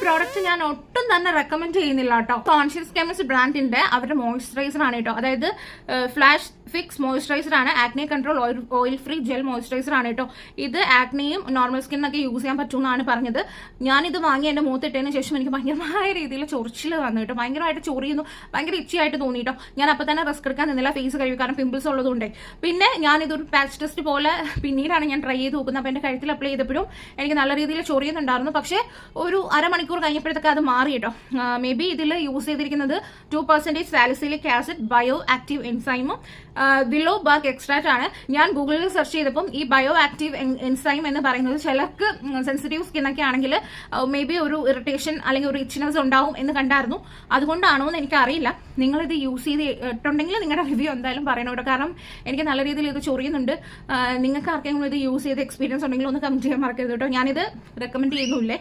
Product ഞാൻ ഒട്ടും തന്നെ റെക്കമെൻഡ് ചെയ്യുന്നില്ല കേട്ടോ. കോൺഷ്യസ് കെമിസ്റ്റ് ബ്രാൻഡിന്റെ അവരുടെ മോയ്സ്ചറൈസർ ആണ് കേട്ടോ. അതായത് ഫ്ലാഷ് ഫിക്സ് മോയ്സ്ചറൈസർ ആണ്. Acne control oil free gel moisturiser ആണ് കേട്ടോ. ഇത് ആക്നെയും നോർമൽ സ്കിന്നൊക്കെ യൂസ് ചെയ്യാൻ പറ്റുമെന്നാണ് പറഞ്ഞത്. ഞാനിത് വാങ്ങി എന്റെ മുഖത്തിട്ടതിന് ശേഷം എനിക്ക് ഭയങ്കരമായ രീതിയിൽ ചൊറിച്ചിൽ വന്നു കേട്ടോ. ഭയങ്കരമായിട്ട് ചൊറിയുന്നു, ഭയങ്കര ഇച്ചിയായിട്ട് തോന്നി കേട്ടോ. ഞാൻ അപ്പം തന്നെ റിസ്ക് എടുക്കാൻ നിന്നില്ല, ഫേസ് കഴുകി, കാരണം പിമ്പിൾസ് ഉള്ളതുകൊണ്ട്. പിന്നെ ഞാനിതൊരു പാച്ച് ടെസ്റ്റ് പോലെ പിന്നീടാണ് ഞാൻ ട്രൈ ചെയ്ത് നോക്കുന്നത്. അപ്പം എന്റെ കഴുത്തിൽ അപ്ലൈ ചെയ്തപ്പോഴും എനിക്ക് നല്ല രീതിയിൽ ചൊറിയുന്നുണ്ടായിരുന്നു. പക്ഷേ ഒരു അരമണിക്കൂർ കഴിഞ്ഞപ്പോഴത്തേക്ക് അത് മാറി കേട്ടോ. മേ ബി ഇതിൽ യൂസ് ചെയ്തിരിക്കുന്നത് 2% സാലിസിലിക് ആസിഡ്, ബയോ ആക്റ്റീവ് എൻസൈമും വിലോ ബാർക്ക് എക്സ്ട്രാക്റ്റ് ആണ്. ഞാൻ ഗൂഗിളിൽ സെർച്ച് ചെയ്തപ്പം ഈ ബയോ ആക്റ്റീവ് എൻസൈം എന്ന് പറയുന്നത് ചിലർക്ക് സെൻസിറ്റീവ് സ്കിന്നൊക്കെ ആണെങ്കിൽ മേ ബി ഒരു ഇറിറ്റേഷൻ അല്ലെങ്കിൽ ഒരു ഇച്ചിനെസ് ഉണ്ടാവും എന്ന് കണ്ടായിരുന്നു. അതുകൊണ്ടാണോ എന്ന് എനിക്കറിയില്ല. നിങ്ങളിത് യൂസ് ചെയ്തിട്ടുണ്ടെങ്കിൽ നിങ്ങളുടെ റിവ്യൂ എന്തായാലും പറയണം കേട്ടോ. കാരണം എനിക്ക് നല്ല രീതിയിൽ ഇത് ചൊറിയുന്നുണ്ട്. നിങ്ങൾക്ക് ആർക്കെങ്കിലും ഇത് യൂസ് ചെയ്ത് എക്സ്പീരിയൻസ് ഉണ്ടെങ്കിൽ ഒന്ന് കമന്റ് ചെയ്യാൻ മറക്കരുത് കേട്ടോ. ഞാനിത് റെക്കമെൻഡ് ചെയ്യുന്നില്ലേ.